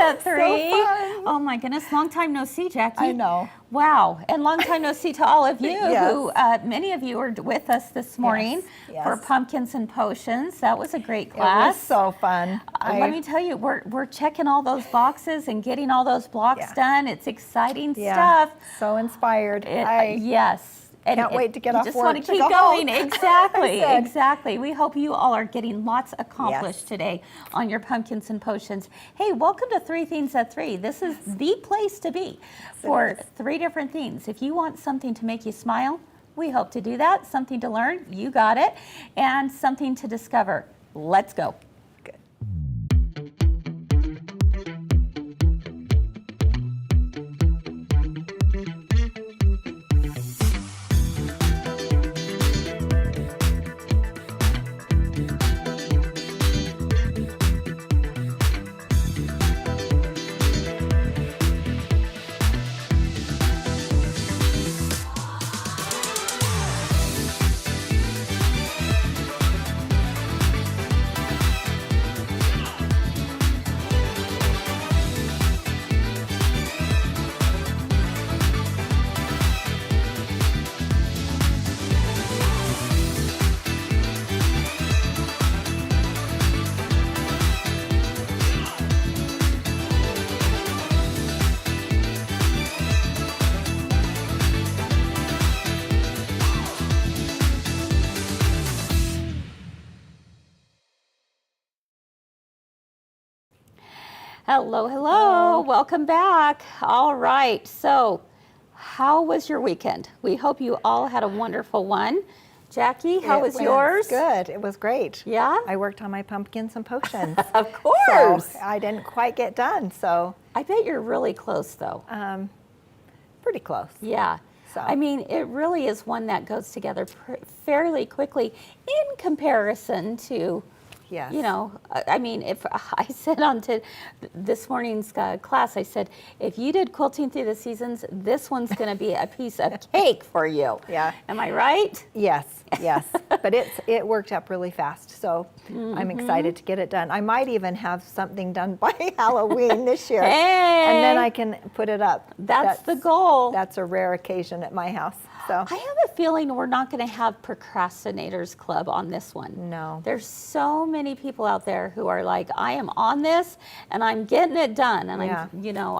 at 3. So fun. Oh my goodness, long time no see, Jackie. I know. Wow, and long time no see to all of you Yes. who, many of you are with us this morning for Yes. Pumpkins and Potions. That was a great class. It was so fun. Let me tell you, we're checking all those boxes and getting all those blocks done. It's exciting stuff. So inspired. Yes. And can't wait to get off just work want to keep go going. home. Exactly, exactly. We hope you all are getting lots accomplished Yes. today on your Pumpkins and Potions. Hey, welcome to 3 Things at 3. This is the place to be for 3 different things. If you want something to make you smile, we hope to do that. Something to learn, you got it. And something to discover. Let's go. Hello, hello. Welcome back. All right. So, how was your weekend? We hope you all had a wonderful one. Jackie, how was yours? Good. It was great. Yeah? I worked on my pumpkins and potions. Of course. So I didn't quite get done, so. I bet you're really close, though. Pretty close. Yeah. So. I mean, it really is one that goes together fairly quickly in comparison to, Yes. you know, I mean, if I said on to this morning's class, I said, if you did quilting through the seasons, this one's going to be a piece of cake for you. Yeah. Am I right? Yes, yes. But it worked up really fast, so I'm excited to get it done. I might even have something done by Halloween this year. Hey! And then I can put it up. That's the goal. That's a rare occasion at my house. So I have a feeling we're not going to have procrastinators club on this one. No. There's so many people out there who are like, I am on this and I'm getting it done. And Yeah.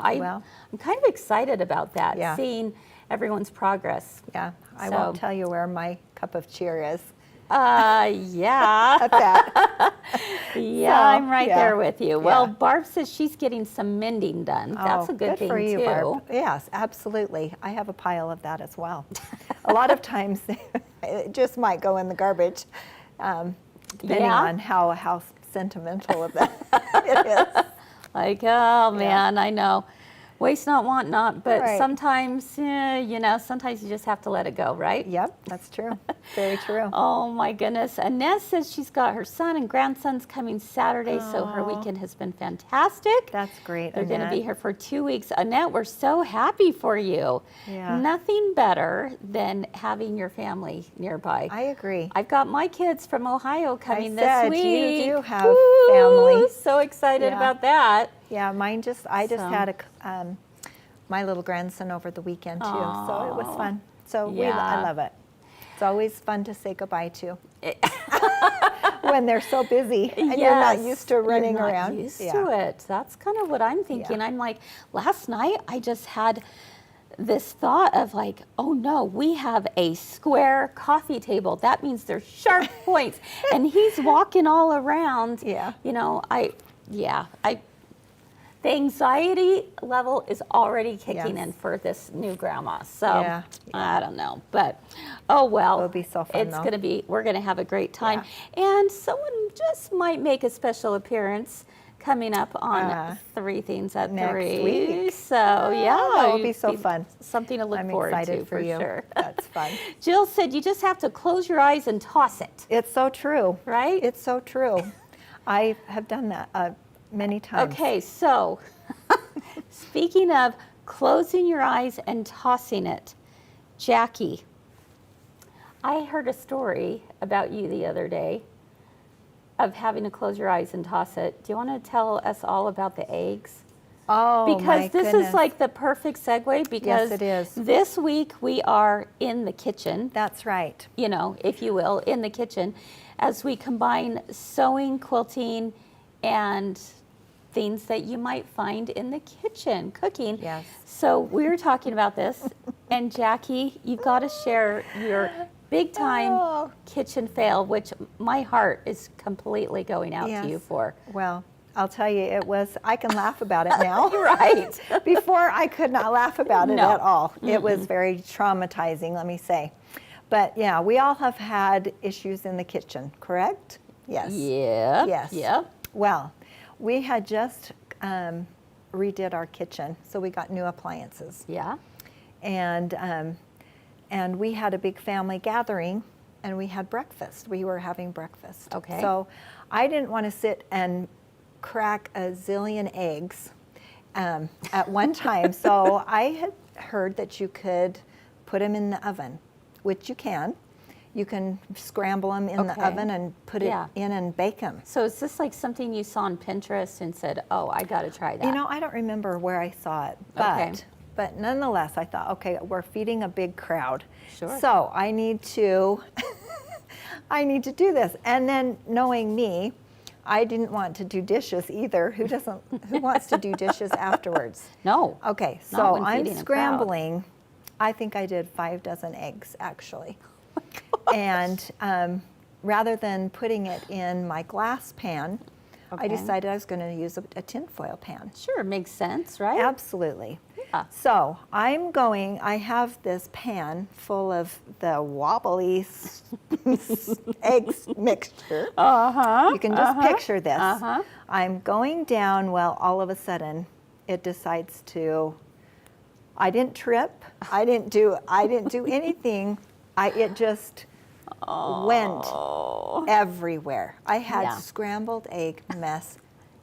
I'm kind of excited about that, Yeah. seeing everyone's progress. yeah, I So- won't tell you where my cup of cheer is. Yeah. At that. Yeah, So, I'm right yeah. there with you. Well, Yeah. Barb says she's getting some mending done. That's a good thing for you, too. Barb. Yes, absolutely. I have a pile of that as well. A lot of times it just might go in the garbage, depending Yeah. on how sentimental of that it is. Like, oh man, I know. Waste not, want not, but Right. sometimes, sometimes you just have to let it go, right? Yep, that's true. Very true. Oh my goodness. Annette says she's got her son and grandsons coming Saturday, so her weekend has been fantastic. That's great, They're going to be Annette. here for 2 weeks. Annette, we're so happy for you. Yeah. Nothing better than having your family nearby. I agree. I've got my kids from Ohio coming this said week. you do have Woo! family. So excited Yeah. about that. Yeah, I just So. had my little grandson over the weekend too, so it was Aw. fun. So Yeah. I love it. It's always fun to say goodbye to when they're so busy and you're not used to running You're not around. used to it. That's kind of what I'm thinking. Yeah. I'm like, last night I just had this thought of like, oh no, we have a square coffee table. That means there's sharp points. And he's walking all around. Yeah. You know, the anxiety level is already kicking Yes. in for this new grandma. So Yeah. I don't know, but oh well. It'll be so fun, It's though. we're gonna have a great time. And someone just might make a special appearance coming up on 3 Things at next 3. week. So yeah, that will be so fun. Something to look I'm forward excited to for you. sure. That's fun. Jill said you just have to close your eyes and toss it. It's so true. Right? It's so true. I have done that many times. Okay, so speaking of closing your eyes and tossing it, Jackie, I heard a story about you the other day of having to close your eyes and toss it. Do you want to tell us all about the eggs? Oh, because my this goodness. is like the perfect segue because it is. this week we are in the kitchen, That's right. you know, if you will, in the kitchen as we combine sewing, quilting, and things that you might find in the kitchen, cooking. Yes. So we were talking about this, and Jackie, you've got to share your big time Oh. kitchen fail, which my heart is completely going out to you Yes. for. Well, I'll tell you, I can laugh about it now. Right. Before, I could not laugh about it No. at all. It was very traumatizing, let me say. But yeah, we all have had issues in the kitchen, correct? Yes. Yeah. Yes. Yeah. Well, we had just redid our kitchen, so we got new appliances. Yeah. And we had a big family gathering, and we had breakfast. We were having breakfast. Okay. So I didn't want to sit and crack a zillion eggs at one time. So I had heard that you could put them in the oven, which you can. You can scramble them in the Okay. oven and put it Yeah. in and bake them. So is this like something you saw on Pinterest and said, oh, I got to try that? You know, I don't remember where I saw it, Okay. but nonetheless, I thought, okay, we're feeding a big crowd. Sure. So I need to, I need to do this. And then knowing me, I didn't want to do dishes either. Who wants to do dishes afterwards? No. Okay, Not so when I'm feeding a crowd. scrambling. I think I did 5 dozen eggs, actually. And rather than putting it in my glass pan, I Okay. decided I was going to use a tinfoil pan. Sure, makes sense, right? Absolutely. Yeah. So I have this pan full of the wobbly eggs mixture. Uh-huh. You can just picture this. Uh-huh. I'm going down, well, all of a sudden, it decides to, I didn't trip, I didn't do anything. It just went everywhere. I had Yeah. scrambled egg mess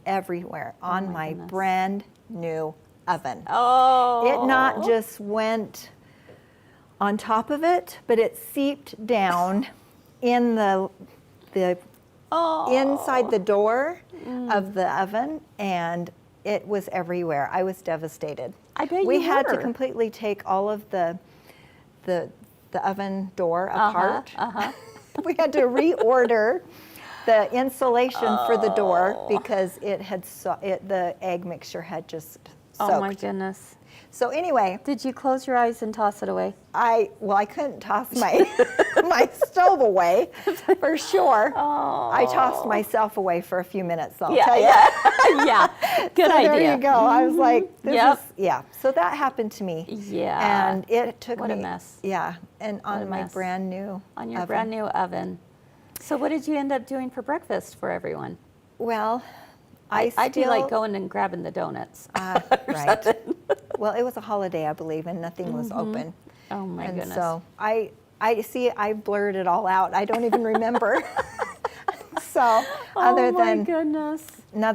everywhere on my my goodness. brand new oven. Oh. It not just went on top of it, but it seeped down in the Oh. inside the door of the oven, and it was everywhere. I was devastated. I bet we you had to were. completely take all of the oven door apart. We had to reorder the insulation for the door because the egg mixture had just soaked. Oh my goodness. So anyway, Did you close your eyes and toss it away? I couldn't toss my my stove away for sure. I tossed myself away for a few minutes. I'll tell you. Yeah. Good So idea. there you go. I was like, this Yep. is, yeah. So that happened to me. Yeah. And it took What me. a mess. Yeah. And What a on my mess. brand new On your oven. brand new oven. So what did you end up doing for breakfast for everyone? Well, I do still- like going and grabbing the donuts. Right. Well, it was a holiday, I believe, and nothing was open. Oh my And goodness. so I see, I blurred it all out. I don't even remember. So other oh my than goodness. now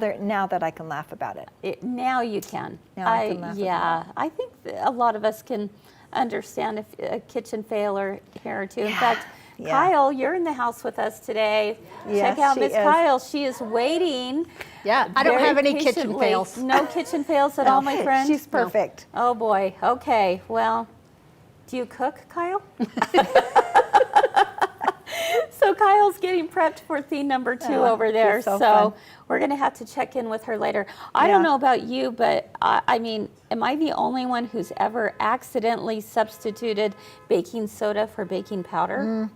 that I can laugh about it. Now you can. Now I can laugh about yeah, I think a lot of us can understand if a kitchen fail or here or two. In Yeah, fact, yeah. Kyle, you're in the house with us today. Yes, Check out she Miss is. Kyle. She is waiting. Yeah, I don't very have any kitchen patiently. fails. No kitchen fails at all, my friend? She's perfect. Oh boy. Okay. Well, do you cook, Kyle? So Kyle's getting prepped for theme number 2 Oh, over there. it's so fun. We're going to have to check in with her later. I don't Yeah. know about you, but I mean, am I the only one who's ever accidentally substituted baking soda for baking powder?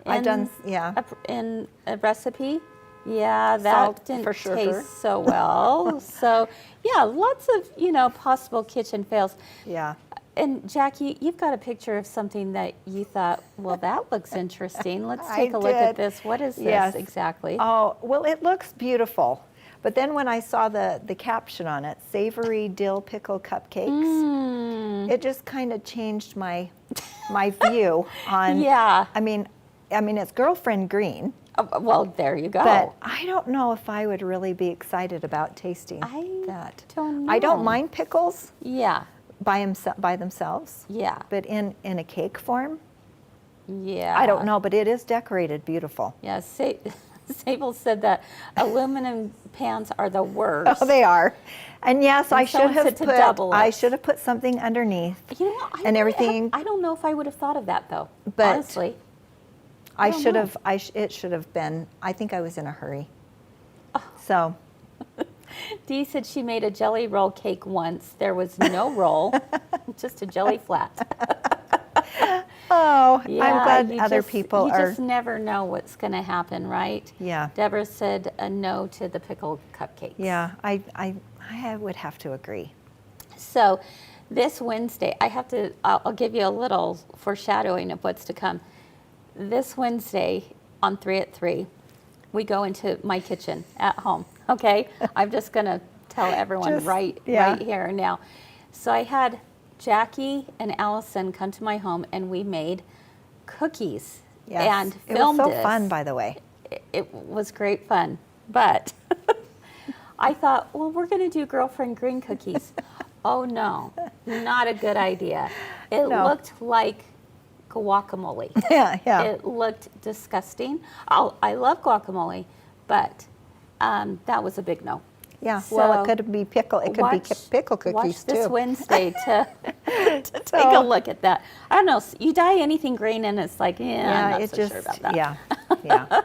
I've done, yeah. In a recipe? Yeah, that Salt didn't for sure. taste so well. So, yeah, lots of, possible kitchen fails. Yeah. And Jackie, you've got a picture of something that you thought, well, that looks interesting. Let's I take a look at did. this. What is this Yes. exactly? Oh, well, it looks beautiful. But then when I saw the caption on it, savory dill pickle cupcakes, it just kind of changed my view on. Yeah. I mean, it's girlfriend green, Well, there you go. but I don't know if I would really be excited about tasting I that. don't I don't know. mind pickles Yeah. by themselves, Yeah. but in a cake form, Yeah. I don't know. But it is decorated beautiful. Yeah. Sable said that aluminum pans are the worst. Oh, they are. And yes, And I should someone have said to double put. I it. should have put something underneath. You know what? And everything. I don't know if I would have thought of that though. But honestly, I don't should know. have. It should have been. I think I was in a hurry. Oh. So. Dee said she made a jelly roll cake once. There was no roll, just a jelly flat. Oh, I'm glad you other just- people you are. just never know what's going to happen, right? Yeah. Deborah said a no to the pickle cupcakes. Yeah, I would have to agree. So this Wednesday, I'll give you a little foreshadowing of what's to come. This Wednesday on 3 at 3, we go into my kitchen at home, okay? I'm just going to tell everyone right here and now. So I had Jacki and Allison come to my home and we made cookies and filmed it was so fun, by the way. It was great fun, but I thought, well, we're going to do girlfriend green cookies. Oh no, not a good idea. It looked like guacamole. Yeah. It looked disgusting. I love guacamole, but that was a big no. Yeah, So well, it could be pickle. It could be pickle cookies watch this too. Wednesday to take a look at that. I don't know. You dye anything green, and it's like, I'm not so sure about that. Yeah.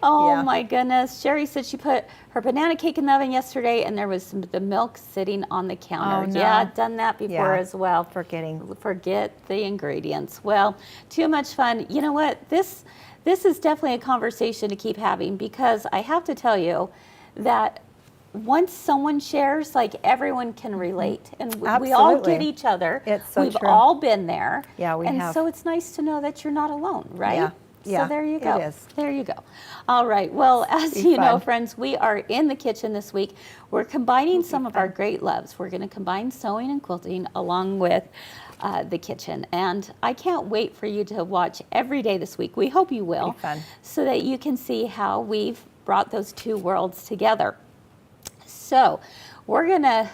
Oh Yeah. my goodness. Sherry said she put her banana cake in the oven yesterday, and there was the milk sitting on the counter. Oh, no. Yeah, I've done that before as well. Forget the ingredients. Well, too much fun. You know what? This is definitely a conversation to keep having, because I have to tell you that once someone shares, like, everyone can relate, and we all get each other. It's so We've true. all been there. Yeah, we and have. so it's nice to know that you're not alone, right? Yeah. Yeah, So there you go. it is. There you go. All right. Well, as Be you know, fun. friends, we are in the kitchen this week. We're combining some of our great loves. We're going to combine sewing and quilting along with the kitchen. And I can't wait for you to watch every day this week. We hope you will. Be fun. So that you can see how we've brought those two worlds together. So we're going to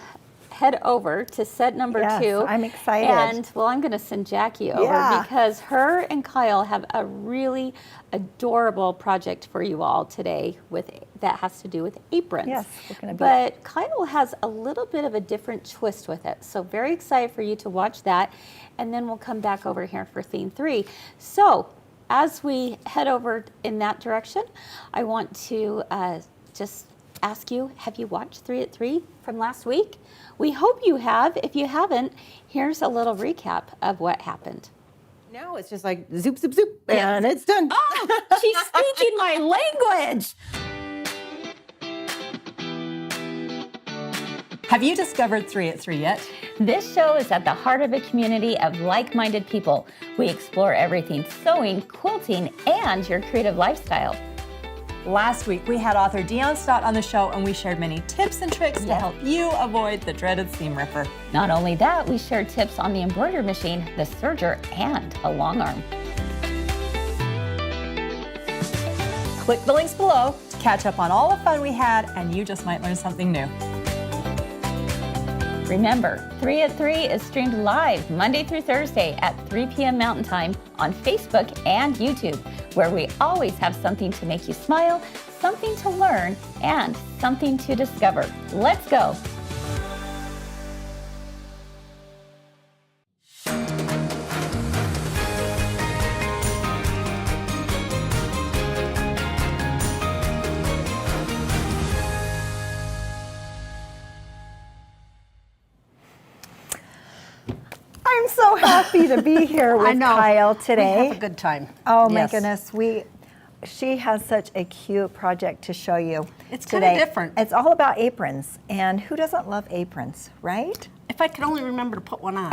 head over to set number 2. I'm excited. And, well, I'm going to send Jacki over because her and Kyle have a really adorable project for you all today that has to do with aprons. Yes, we're going to be. But Kyle has a little bit of a different twist with it. So very excited for you to watch that. And then we'll come back over here for theme 3. So as we head over in that direction, I want to just ask you, have you watched 3 at 3 from last week? We hope you have. If you haven't, here's a little recap of what happened. No, it's just like zoop, zoop, zoop, and it's done. Oh, she's speaking my language. Have you discovered 3 at 3 yet? This show is at the heart of a community of like-minded people. We explore everything sewing, quilting, and your creative lifestyle. Last week, we had author Dion Stott on the show, and we shared many tips and tricks to help you avoid the dreaded seam ripper. Not only that, we shared tips on the embroidery machine, the serger, and a long arm. Click the links below to catch up on all the fun we had, and you just might learn something new. Remember, 3 at 3 is streamed live Monday through Thursday at 3 p.m. Mountain Time on Facebook and YouTube, where we always have something to make you smile, something to learn, and something to discover. Let's go. I'm so happy to be here with I know. Kyle today. We have a good time. Oh my Yes. goodness, she has such a cute project to show you. It's kinda today. different. It's all about aprons, and who doesn't love aprons, right? If I could only remember to put one on.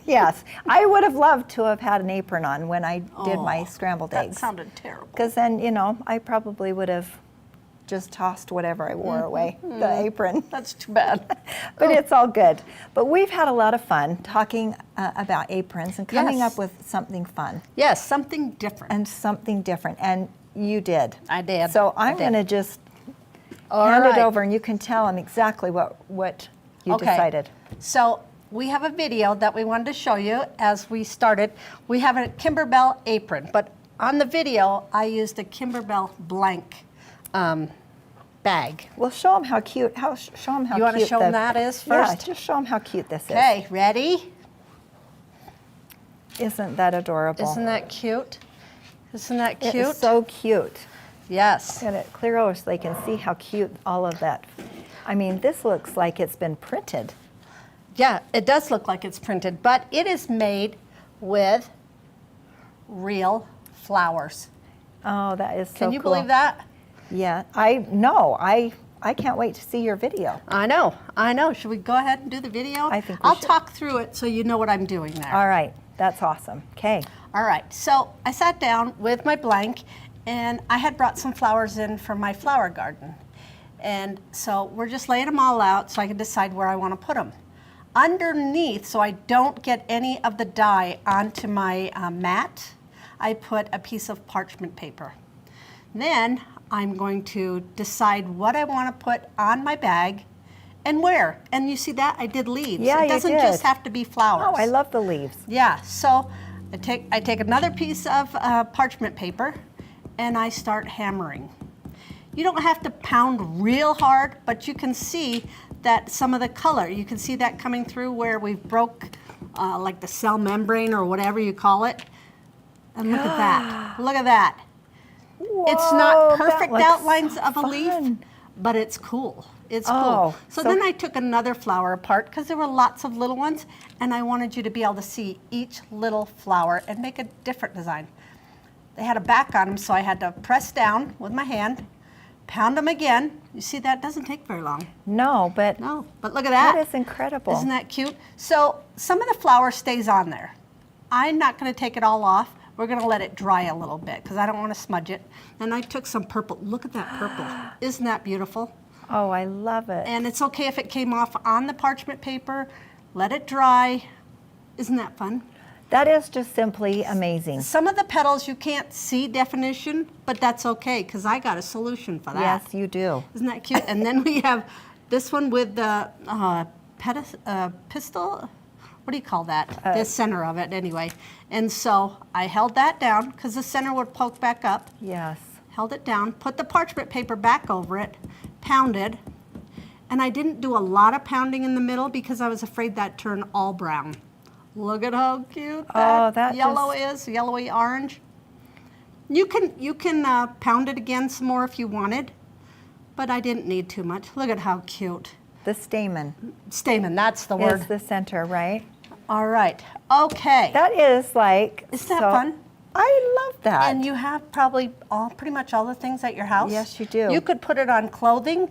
Yes, I would have loved to have had an apron on when I did my Oh, scrambled that eggs. sounded terrible. Because then, I probably would have just tossed whatever I wore away, the apron. That's too bad. But it's all good. But we've had a lot of fun talking about aprons and coming Yes. up with something fun Yes, something different. and something different. And you did. I did. So I I'm did. going to just All hand it right. over, and you can tell them exactly what you Okay. decided. So we have a video that we wanted to show you as we started. We have a Kimberbell apron, but on the video, I used a Kimberbell blank. bag. Well, show them how cute. Show them how You want to cute show them that is first? Yeah, just show them how cute this Okay, ready? is. Isn't that adorable? Isn't that cute? Isn't that It cute? is so cute. Yes. Get it clear over so they can see how cute all of that. I mean, this looks like it's been printed. Yeah, it does look like it's printed, but it is made with real flowers. Oh, that is so Can you cool. believe that? Yeah, I can't wait to see your video. I know, I know. Should we go ahead and do the video? I think we I'll should. talk through it so you know what I'm doing there. All right, that's awesome. Okay. All right, so I sat down with my blank and I had brought some flowers in from my flower garden. And so we're just laying them all out so I can decide where I want to put them. Underneath, so I don't get any of the dye onto my mat, I put a piece of parchment paper. Then I'm going to decide what I want to put on my bag and where. And you see that? I did leaves. Yeah, it you doesn't did. just have to be flowers. Oh, I love the leaves. Yeah, so I take another piece of parchment paper and I start hammering. You don't have to pound real hard, but you can see that some of the color, you can see that coming through where we broke like the cell membrane or whatever you call it. And look at that, look at that. It's not Whoa, that perfect looks outlines so of a leaf, fun. but it's cool. It's Oh, cool. So so- then I took another flower apart because there were lots of little ones and I wanted you to be able to see each little flower and make a different design. They had a back on them, so I had to press down with my hand, pound them again. You see that doesn't take very long. No, but No, but look at that. that is incredible. Isn't that cute? So some of the flour stays on there. I'm not going to take it all off. We're going to let it dry a little bit because I don't want to smudge it. And I took some purple. Look at that purple. Isn't that beautiful? Oh, I love it. And it's okay if it came off on the parchment paper. Let it dry. Isn't that fun? That is just simply amazing. Some of the petals you can't see definition, but that's okay because I got a solution for that. Yes, you do. Isn't that cute? And then we have this one with the pistil. What do you call that? The center of it, anyway. And so I held that down because the center would poke back up. Yes. Held it down, put the parchment paper back over it, pounded, and I didn't do a lot of pounding in the middle because I was afraid that'd turn all brown. Look at how cute that yellow is, yellowy orange. You can pound it again some more if you wanted, but I didn't need too much. Look at how cute. The stamen Stamen, that's the is word. the center, right? All right, okay. That is like. Isn't that so- fun? I love that. And you have probably pretty much all the things at your house. Yes, you do. You could put it on clothing.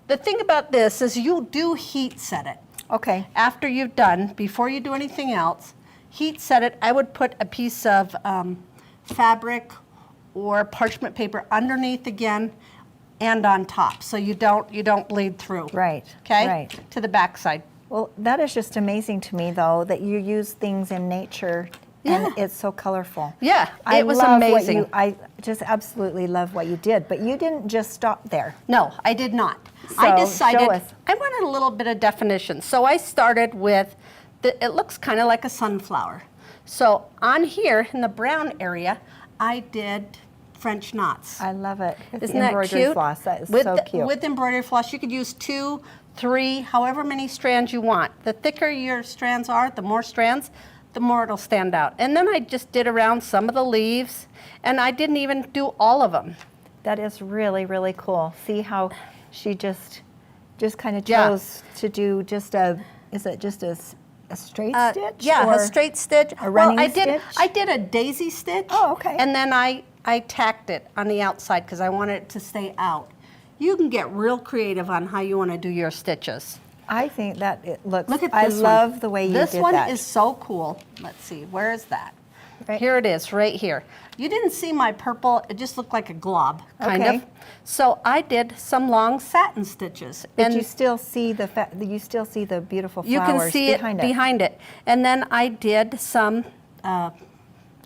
The thing about this is you do heat set it. Okay. After you've done, before you do anything else, heat set it. I would put a piece of fabric or parchment paper underneath again and on top, so you don't bleed through. Right, Okay. right. To the back side. Well, that is just amazing to me, though, that you use things in nature and it's so colorful. Yeah, it was love what amazing. I just absolutely love what you did, but you didn't just stop there. No, I did not. So, I decided show us. I wanted a little bit of definition. So I started with, it looks kind of like a sunflower. So on here in the brown area, I did French knots. I love it. It's Isn't that embroidery cute? floss. That is with so cute. With embroidery floss, you could use 2, 3, however many strands you want. The thicker your strands are, the more strands, the more it'll stand out. And then I just did around some of the leaves, and I didn't even do all of them. That is really, really cool. See how she just kind of Yeah. chose to do just is it just a straight stitch? Yeah, or a straight stitch. A running well, stitch? I did a daisy stitch. Oh, okay. And then I tacked it on the outside because I wanted it to stay out. You can get real creative on how you want to do your stitches. I think that it looks. Look at I this one. love the way you did that. This one is so cool. Let's see, where is that? Right. Here it is, right here. You didn't see my purple, it just looked like a glob, kind Okay. of. So I did some long satin stitches. But you still see the beautiful You flowers can see behind it. And then I did some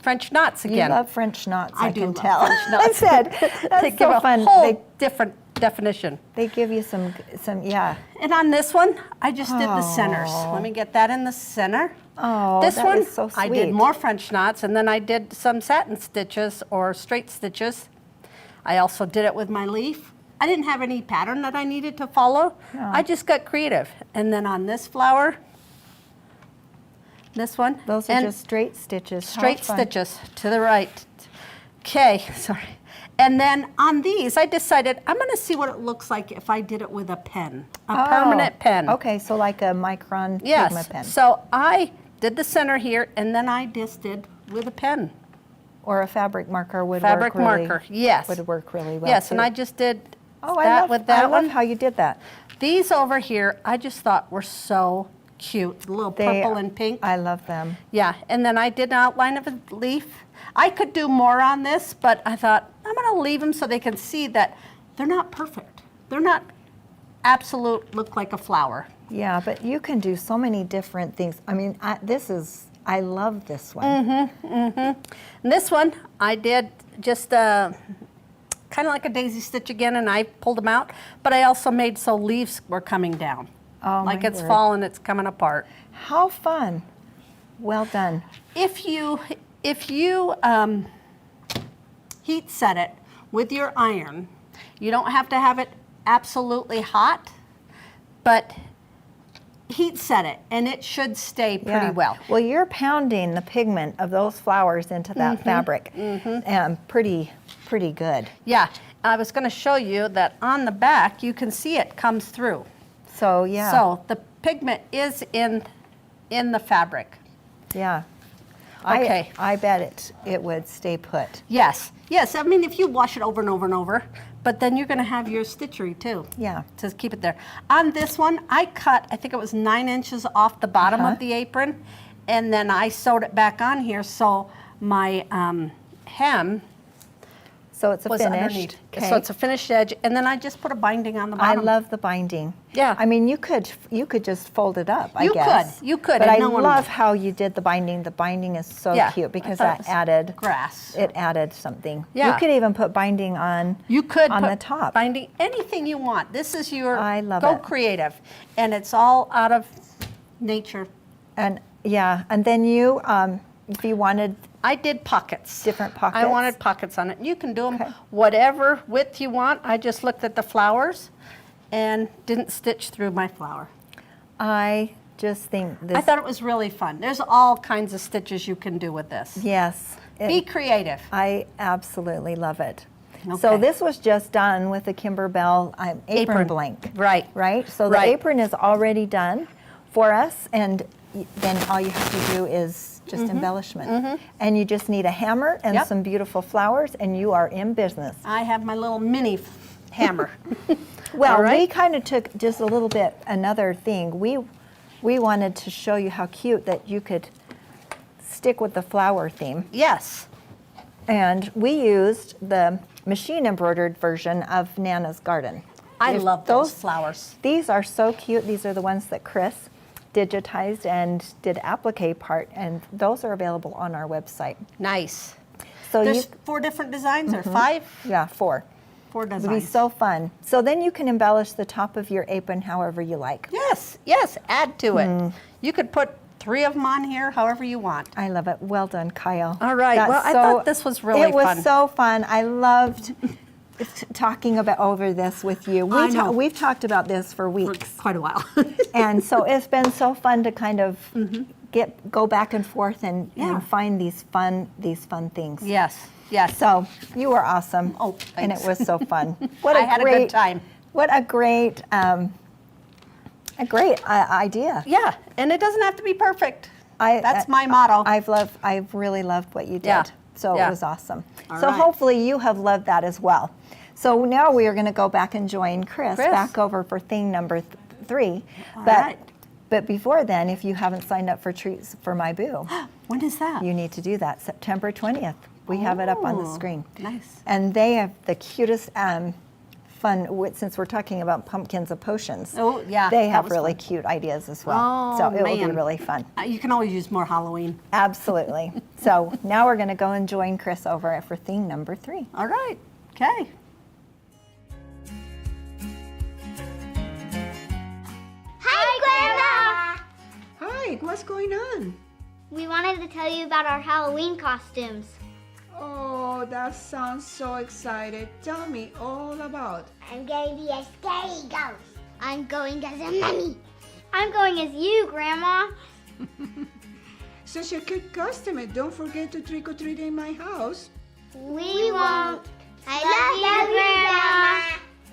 French knots You again. love French knots, I do can love tell. French I knots. said, They that's give so a fun. whole different definition. They give you some, yeah. And on this one, I just did the centers. Oh. Let me get that in the center. Oh, This that one, is so I did sweet. more French knots, and then I did some satin stitches or straight stitches. I also did it with my leaf. I didn't have any pattern that I needed to follow. No. I just got creative. And then on this flower, this one. Those are and just straight stitches. How straight fun. stitches to the right. Okay, sorry. And then on these, I decided I'm going to see what it looks like if I did it with a pen, a permanent pen. Okay, so like a micron Yes. Pigma pen. So I did the center here, and then I just did with a pen. Or a fabric marker would Fabric work really, marker, yes. would work really well. Yes, too. and I just did Oh, that with that I one. love how you did that. These over here, I just thought were so cute, a little purple and pink. I love them. Yeah, and then I did an outline of a leaf. I could do more on this, but I thought I'm going to leave them so they can see that they're not perfect. They're not absolute look like a flower. Yeah, but you can do so many different things. I mean, I love this one. And this one, I did just kind of like a daisy stitch again, and I pulled them out, but I also made so leaves were coming down. Oh, like my it's word. fall and it's coming apart. How fun. Well done. If you heat set it with your iron, you don't have to have it absolutely hot, but heat set it and it should stay pretty well. Well, you're pounding the pigment of those flowers into that fabric, and pretty good. Yeah, I was going to show you that on the back you can see it comes through. So yeah, So the pigment is in the fabric. yeah. Okay. I bet it would stay put. Yes, yes. I mean, if you wash it over and over and over, but then you're going to have your stitchery too. Yeah. To keep it there. On this one, I cut, I think it was 9 inches off the bottom of the apron, and then I sewed it back on here so my hem So it's a was finished. underneath. Okay. So it's a finished edge, and then I just put a binding on the I bottom. love the binding. Yeah. I mean, you could just fold it up, I You guess. could, you could, But and I no one love would. how you did the binding. The binding is so Yeah, cute I because thought that it was added grass. It added something. Yeah. You could even put binding on. You could on put the top. binding, anything you want. This is your I love go it. creative, and it's all out of nature. And yeah, and then you, if you wanted, I did pockets. Different I pockets? wanted pockets on it. You can do them Okay. whatever width you want. I just looked at the flowers and didn't stitch through my flower. I just think this. I thought it was really fun. There's all kinds of stitches you can do with this. Yes. Be creative. I absolutely love it. So Okay. this was just done with the Kimberbell apron blank. Right. Right? So the Right. apron is already done for us, and then all you have to do is just embellishment. And you just need a hammer and Yep. some beautiful flowers, and you are in business. I have my little mini hammer. Well, All right. we kind of took just a little bit another thing. We wanted to show you how cute that you could stick with the flower theme. Yes. And we used the machine embroidered version of Nana's Garden. I If love those flowers. These are so cute. These are the ones that Kris digitized and did applique part, and those are available on our website. Nice. So There's 4 different designs or 5? yeah, 4. 4 It would be designs. so fun. So then you can embellish the top of your apron however you like. Yes, yes, add to it. You could put 3 of them on here, however you want. I love it. Well done, Kyle. All right. That's Well, I thought this was really It was fun. so fun. I loved talking about over this with you. I know. We've talked about this for For weeks, quite a while. and so it's been so fun to kind of go back and forth and Yeah. find these fun things. Yes, yes. So you were awesome. Oh, and it thanks. was so fun. What I had a good time. What a great idea. Yeah, and it doesn't have to be perfect. I- That's my motto. I've really loved what you did. Yeah. So Yeah. it was awesome. All So right. hopefully you have loved that as well. So now we are going to go back and join Kris Kris. back over for thing number 3. All but right. but before then, if you haven't signed up for Treats for My Boo, When is that? you need to do that. September 20th. We have it up on the Oh, screen. nice. And they have the cutest fun, since we're talking about pumpkins of potions. Oh, yeah, They that have was really fun. cute ideas as well. Oh, so it will be man. really fun. You can always use more Halloween. Absolutely. So now we're going to go and join Kris over for thing number 3. All right. Okay. Hi, Grandma! Hi, what's going on? We wanted to tell you about our Halloween costumes. Oh, that sounds so excited. Tell me all about. I'm going to be a scary ghost. I'm going as a mummy. I'm going as you, Grandma. Such a cute costume. Don't forget to trick or treat in my house. We won't. I love you,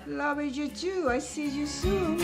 Grandma. Love you too. I see you soon.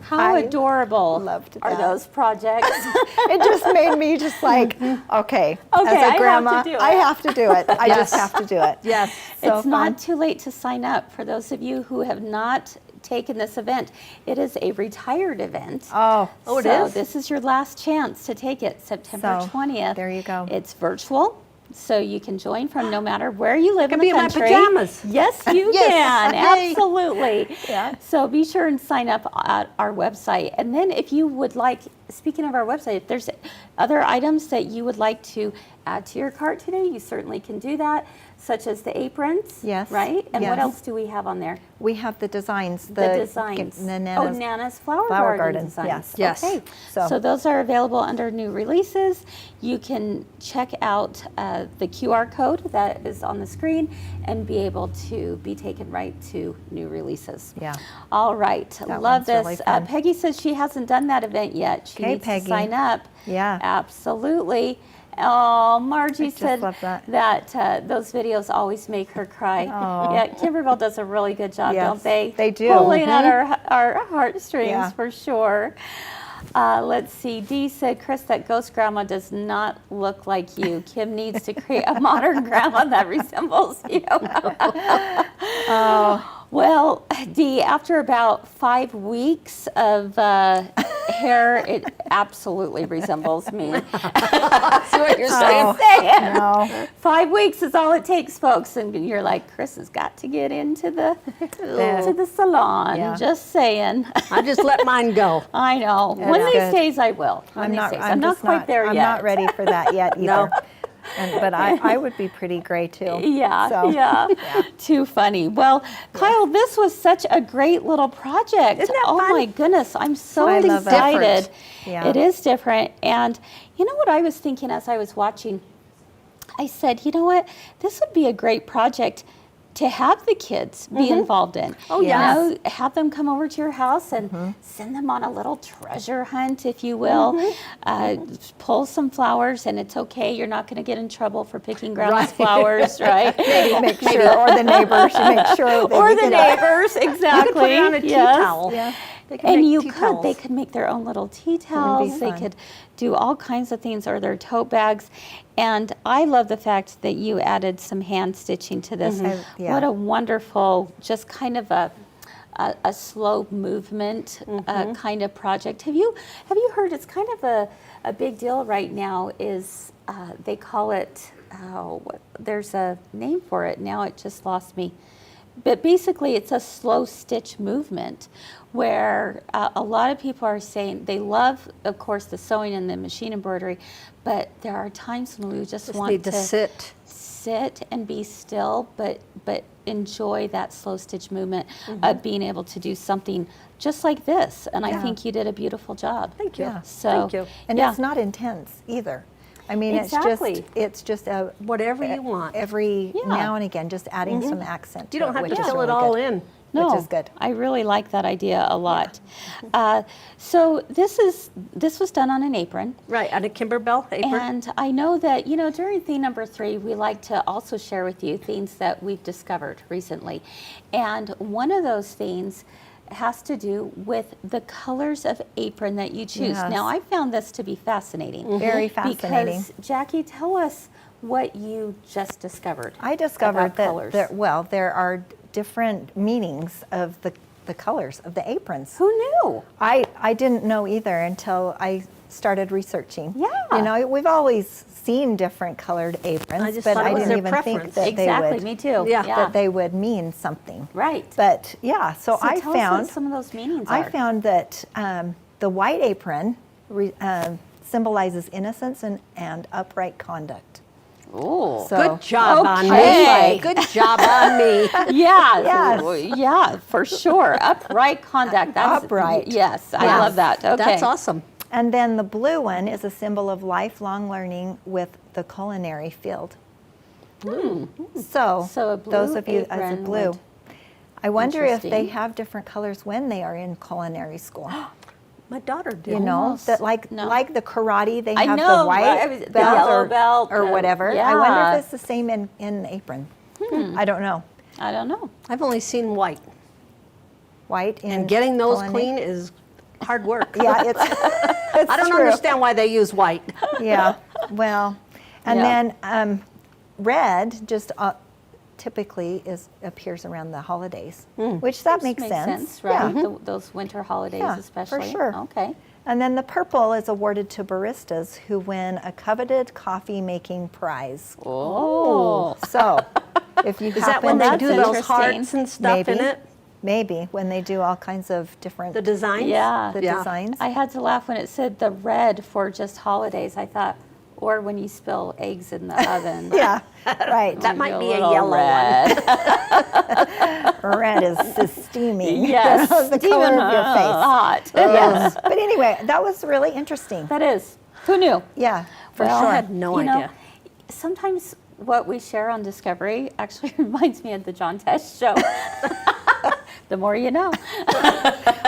How I adorable loved are that. those projects? It just made me just like, okay, I as have a to grandma, do it. I have to do it. I just have to do it. Yes. So It's fun. not too late to sign up for those of you who have not taken this event. It is a retired event. Oh, it So is? this is your last chance to take it, September So, 20th. there you go. It's virtual, so you can join from no matter where you live in Could the be in my country. pajamas. Yes, you Yes. can. Yay. Absolutely. Yeah. So be sure and sign up at our website. And then if you would like, speaking of our website, if there's other items that you would like to add to your cart today, you certainly can do that, such as the aprons. Yes. Right? And what Yes. else do we have on there? We have the designs. The designs. The Nana's, Nana's Flower Flower Garden Garden, designs. yes. Yes. Okay. So- So those are available under new releases. You can check out the QR code that is on the screen and be able to be taken right to new releases. Yeah. All right. That Love one's this. really fun. Peggy says she hasn't done that event yet. She Okay, needs Peggy. to sign up. Yeah. Absolutely. Oh, Margie just said love that. those videos always make her cry. Aw. Yeah, Kimberbell does a really good job, Yes, don't they? they do. Pulling at Mhm. our heartstrings Yeah. for sure. Let's see. Dee said, Kris, that ghost grandma does not look like you. Kim needs to create a modern grandma that resembles you. Well, Dee, after about 5 weeks of hair, it absolutely resembles me. That's what you're saying. Saying. No. 5 weeks is all it takes, folks, and you're like, Kris has got to get into the salon. Yeah. Just saying. I just let mine go. I know. One of these good. days I will. One I'm of not. these days. I'm not just quite there I'm yet. not ready for that yet either. No. But I would be pretty gray too. Yeah, So, yeah. Too funny. Well, Kyle, this was such a great little project. Isn't that oh fun? my goodness, I'm so I love it. excited. Different. Yeah. It is different. And you know what I was thinking as I was watching? I said, you know what? This would be a great project to have the kids be involved in. Oh, You yes. know, have them come over to your house and send them on a little treasure hunt, if you will. Pull some flowers, and it's okay. You're not going to get in trouble for picking grandma's Right. flowers, right? Maybe make sure, or the neighbors should make sure. That or we the get neighbors, exactly. Put it on a tea yes. towel. Yeah. They can And make you tea could, towels. they could make their own little tea towels. They fun. could do all kinds of things, or their tote bags. And I love the fact that you added some hand stitching to this. Yeah. What a wonderful, just kind of a slow movement kind of project. Have you heard? It's kind of a big deal right now. Is they call it? There's a name for it now. It just lost me. But basically, it's a slow stitch movement where a lot of people are saying they love, of course, the sewing and the machine embroidery, but there are times when we just want need to sit. and be still, but enjoy that slow stitch movement of being able to do something just like this. And I think you did a beautiful job. Thank you. Yeah. So, Thank you. And yeah. it's not intense either. I mean, Exactly. it's just a Whatever you want. every Yeah. now and again, just adding some accent. You to don't have which to is fill it really all good. in. No, which is good. I really like that idea a lot. So this was done on an apron. Right, on a Kimberbell apron. And I know that, during theme number 3, we like to also share with you themes that we've discovered recently. And one of those themes has to do with the colors of apron that you choose. Yes. Now, I found this to be fascinating. Very fascinating. Because, Jackie, tell us what you just discovered. I discovered about that colors. there are different meanings of the colors of the aprons. Who knew? I didn't know either until I started researching. Yeah. We've always seen different colored aprons, I just but thought it I was didn't their even think preference. that Exactly, they would me too. Yeah. that they would mean something. Right. But yeah, so So I tell us what found some of those meanings I are. found that the white apron symbolizes innocence and upright conduct. Oh. So Good job on Okay. me. Good job on me. Yeah, Yes. yeah, for sure. Upright conduct. That's Upright. Yes, I Yes. love that. Okay. That's awesome. And then the blue one is a symbol of lifelong learning with the culinary field. So, So a blue those of you as a apron blue, would- I wonder if they Interesting. have different colors when they are in culinary school. My daughter did. You know, Almost. that like No. like the karate, they I have know, the white right? I was- the belt yellow or, belt, or the- whatever. I yeah. wonder if it's the same in apron. I don't know. I don't know. I've only seen white. White in And getting those culinary- clean is hard work. Yeah, it's I don't true. understand why they use white. Yeah, well, and Yeah. then red just typically appears around the holidays, which that makes sense. right? Yeah. Those winter holidays, Yeah, especially. for sure. Okay. And then the purple is awarded to baristas who win a coveted coffee making prize. Oh. So, if you Is that when happen they to do those interesting. hearts and stuff maybe, in it? maybe when they do all kinds of different The designs? Yeah. the Yeah. designs. I had to laugh when it said the red for just holidays. I thought, or when you spill eggs in the oven. Yeah, right. That might be a little yellow one. red. Red is steaming. Yes. the color of your face. Hot. Yes. But anyway, that was really interesting. That is. Who knew? Yeah, for Well, sure. I had no You know, idea. sometimes what we share on Discovery actually reminds me of the John Tesh show. The more you know.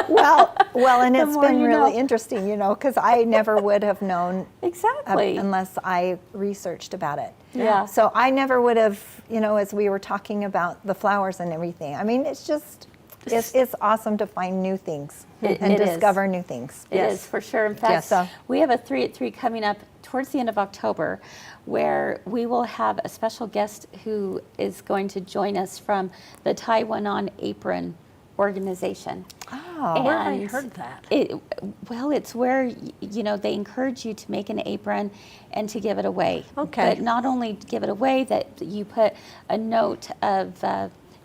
Well, and it's more been you really know. interesting, because I never would have known Exactly. unless I researched about it. Yeah. So I never would have, as we were talking about the flowers and everything. I mean, it's just, it's awesome to find new things and it is. discover new things. It is for sure. In fact, Yes. So- we have a 3 at 3 coming up towards the end of October where we will have a special guest who is going to join us from the Taiwan Apron organization. Oh, Where have I And heard that? It's where, they encourage you to make an apron and to give it away. Okay. But not only give it away, that you put a note of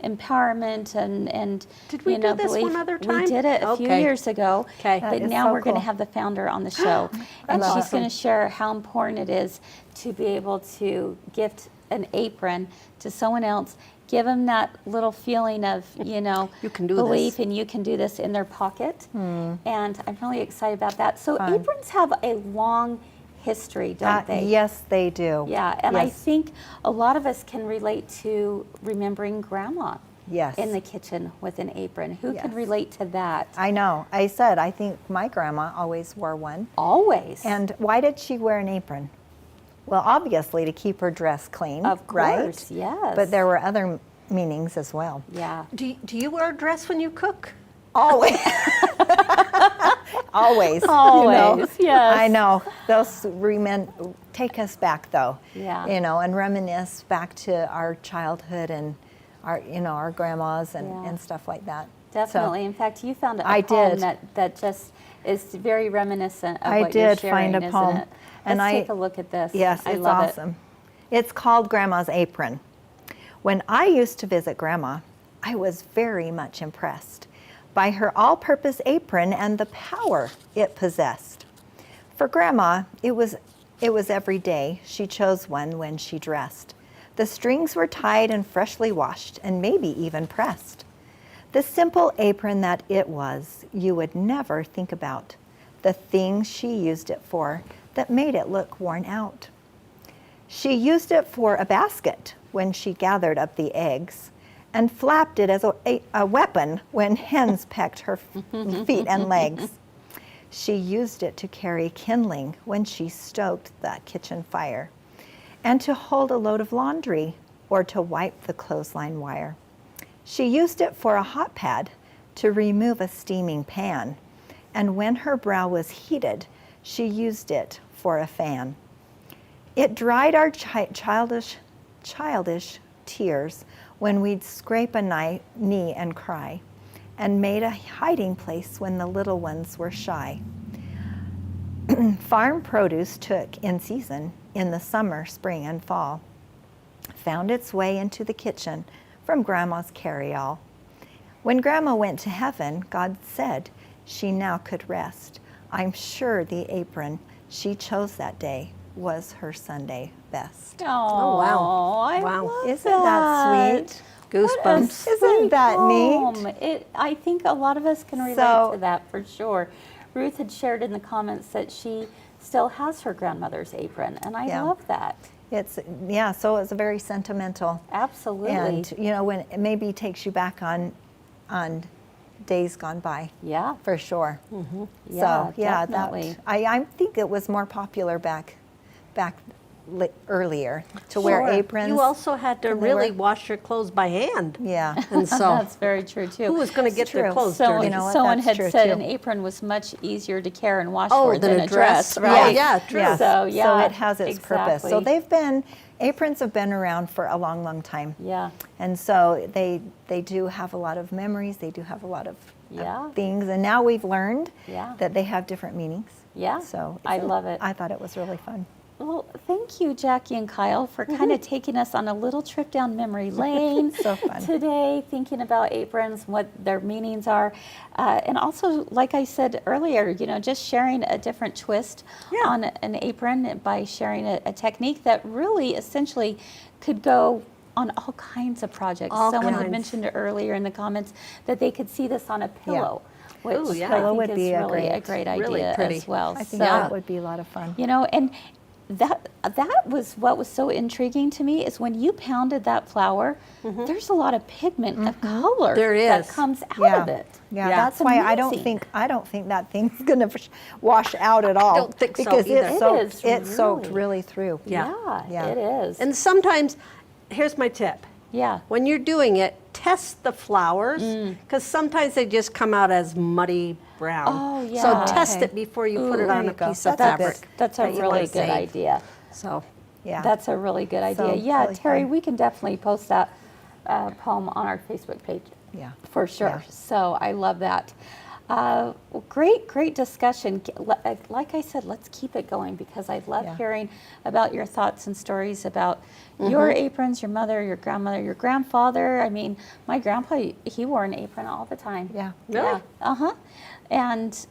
empowerment and Did we do this belief. one other time? We did it a few Okay. years ago. Okay. That But is now so we're going to cool. have the founder on the show. And love she's it. going to share how important it is to be able to gift an apron to someone else, give them that little feeling of, You can do belief this. and you can do this in their pocket. Hmm. And I'm really excited about that. So aprons have a long history, don't they? Yes, they do. Yeah, and I Yes. think a lot of us can relate to remembering grandma Yes. in the kitchen with an apron. Who can Yes. relate to that? I know. I think my grandma always wore one. Always. And why did she wear an apron? Well, obviously to keep her dress clean, Of right? course, yes. But there were other meanings as well. Yeah. Do you wear a dress when you cook? Always. Always. Always, yes. I know. Those take us back though. Yeah. And reminisce back to our childhood and our grandmas Yeah. and stuff like that. Definitely. So, In fact, you found a I poem did. that just is very reminiscent of I what you're did sharing, find a isn't poem, it? and Let's I- take a look at this. yes, I it's love awesome. It's called Grandma's Apron. When I used to visit Grandma, I was very much impressed by her all-purpose apron and the power it possessed. For Grandma, it was every day she chose one when she dressed. The strings were tied and freshly washed and maybe even pressed. The simple apron that it was, you would never think about. The things she used it for that made it look worn out. She used it for a basket when she gathered up the eggs, and flapped it as a weapon when hens pecked her feet and legs. She used it to carry kindling when she stoked the kitchen fire, and to hold a load of laundry or to wipe the clothesline wire. She used it for a hot pad to remove a steaming pan, and when her brow was heated, she used it for a fan. It dried our childish tears when we'd scrape a knee and cry, and made a hiding place when the little ones were shy. Farm produce took in season in the summer, spring, and fall, found its way into the kitchen from Grandma's carry-all. When Grandma went to heaven, God said she now could rest. I'm sure the apron she chose that day was her Sunday best. Oh, wow. I Wow. love Isn't that sweet? Goosebumps. Isn't that poem. neat? I think a lot of us can relate So- to that for sure. Ruth had shared in the comments that she still has her grandmother's apron, and I Yeah. love that. So it's very sentimental. Absolutely. And when it maybe takes you back on days gone by, yeah. for sure. Yeah, So yeah, definitely. I think it was more popular back earlier to wear aprons. You also had to Can they really wear- wash your clothes by hand. Yeah. And so That's very true too. who was going to get their true. clothes So dirty? You know what, someone that's had true, said too. an apron was much easier to care and wash Oh, for than than a a dress, dress. right? Yeah, true. Yes. So yeah, So it has its purpose. So exactly. aprons have been around for a long, long time. Yeah. And so they do have a lot of memories. They do have a lot of Yeah. things. And now we've learned Yeah. that they have different meanings. Yeah. So I love it. I thought it was really fun. Well, thank you, Jacki and Kyle, for kind of taking us on a little trip down memory lane So fun. today, thinking about aprons, what their meanings are, and also, like I said earlier, just sharing a different twist on an apron by sharing a technique that really essentially could go on all kinds of projects. All Someone had kinds. mentioned earlier in the comments that they could see this on a pillow. Which Ooh, yeah. I Pillow think would is be a really a great- great really idea pretty. as well. I think So- that would be a lot of fun. and that was what was so intriguing to me is when you pounded that flour, there's a lot of pigment of color There that is. comes out Yeah. of it. Yeah, Yeah. that's It's why amazing. I don't think that thing's gonna wash out at all. don't think so because either. It's soaked really through. Yeah. Yeah. It is. And sometimes, here's my tip. yeah. When you're doing it, test the flours because sometimes they just come out as muddy brown. Oh, yeah. So test Okay. it before you Ooh, put it there on you a go. piece of That's a fabric. That's a that you really wanna good save. idea. So Yeah. That's a really good idea. So, Yeah, really Terry, fun. we can definitely post that poem on our Facebook page. Yeah. For sure. Yeah. So I love that. Well, great discussion. Like I said, let's keep it going because I love Yeah. hearing about your thoughts and stories about your aprons, your mother, your grandmother, your grandfather. I mean, my grandpa, he wore an apron all the time. Yeah. Really? Yeah. Uh-huh. And,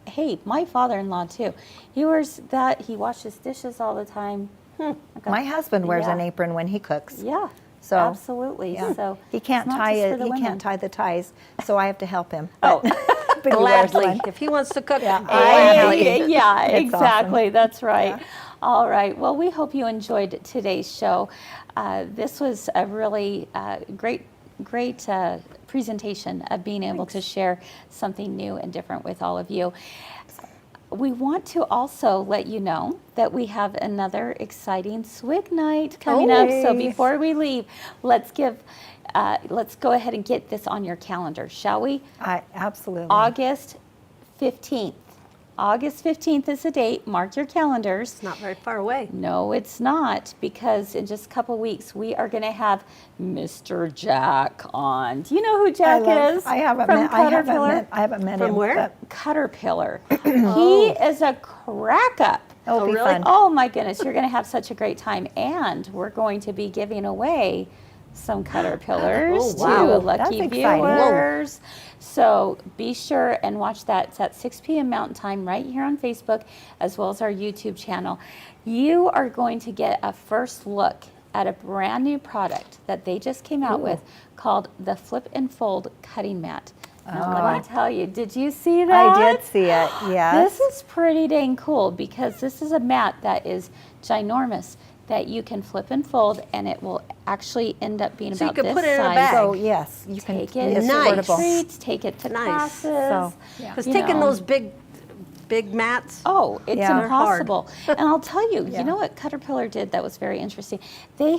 hey, my father-in-law too, he wears that, he washes dishes all the time. My husband wears Yeah. an apron when he cooks. Yeah, So, absolutely. Yeah. So he can't it's not tie just for it. the He women. can't tie the ties, so I have to help him. Oh. But he wears gladly, one. if he wants to cook, Yeah. gladly. Yeah, It's exactly. That's right. Yeah. All right. Well, we hope you enjoyed today's show. This was a really great presentation of being able to share something new and different with all of you. We want to also let you know that we have another exciting swig night coming up. So Yay. before we leave, let's go ahead and get this on your calendar, shall we? Absolutely. August 15th. August 15th is the date. Mark your calendars. It's not very far away. No, it's not, because in just a couple weeks we are going to have Mr. Jack on. Do you know who Jack is? I haven't From met. Caterpillar? I haven't met From him. where? but Caterpillar. He is a crack up. It'll be really? fun. Oh my goodness, you're going to have such a great time. And we're going to be giving away some caterpillars Oh, wow. to lucky That's exciting. viewers. So be sure and watch that. It's at 6 p.m. Mountain Time right here on Facebook, as well as our YouTube channel. You are going to get a first look at a brand new product that they just came out with called the Flip and Fold Cutting Mat. Now, let me tell you, did you see that? I did see it, yes. This is pretty dang cool because this is a mat that is ginormous that you can flip and fold, and it will actually end up being So you about can this put it in a size. bag. So yes, you can Take it it's to Nice. portable. retreats, take it to Nice. classes. So, Because you taking know. those big mats. Oh, it's Yeah. They're hard. impossible. And I'll tell you, you know what Caterpillar did that was very interesting? They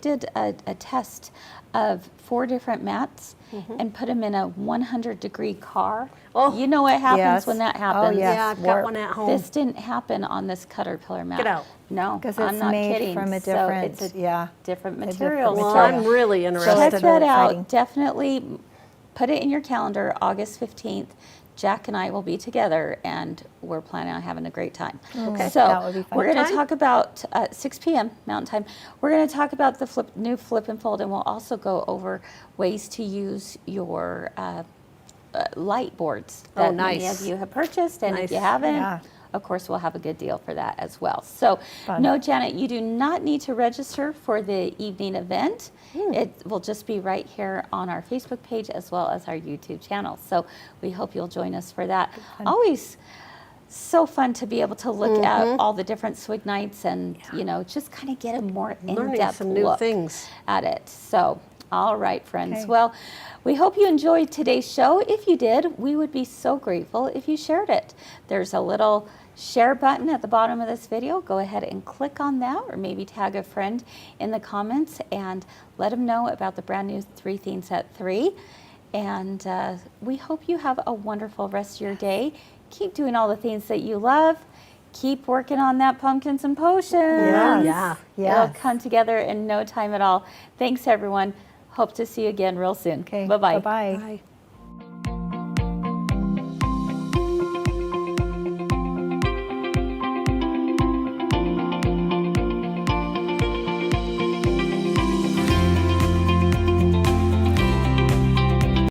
did a test of 4 different mats and put them in a 100-degree car. Oh. You know what happens Yes. when that Oh, happens. yes. Yeah, I've got warp. one at home. This didn't happen on this Caterpillar mat. Get out. No, 'Cause I'm it's not made kidding. from a So different- it's a yeah, different a different material. Well, So I'm really interested. check That's that very out. exciting. Definitely put it in your calendar, August 15th. Jack and I will be together, and we're planning on having a great time. Okay, So that would be fun. we're going What to time? talk about 6 p.m. Mountain Time. We're going to talk about the new flip and fold, and we'll also go over ways to use your light boards that many nice. of you have purchased, and if you Nice. haven't, Yeah. of course, we'll have a good deal for that as well. So, Fun. no, Janet, you do not need to register for the evening event. It will just be right here on our Facebook page as well as our YouTube channel. So we hope you'll join us for that. Always so fun to be able to look at all the different swig nights and, you know, just kind of get a more Learning in-depth some new look things. at it. So, all right, friends. Okay. Well, we hope you enjoyed today's show. If you did, we would be so grateful if you shared it. There's a little share button at the bottom of this video. Go ahead and click on that, or maybe tag a friend in the comments and let them know about the brand new 3 Themes at 3. And we hope you have a wonderful rest of your day. Keep doing all the things that you love. Keep working on that pumpkins and potions. Yes. Yeah. It'll come together in no time at all. Thanks, everyone. Hope to see you again real soon. Okay. Bye-bye. Bye-bye. Bye.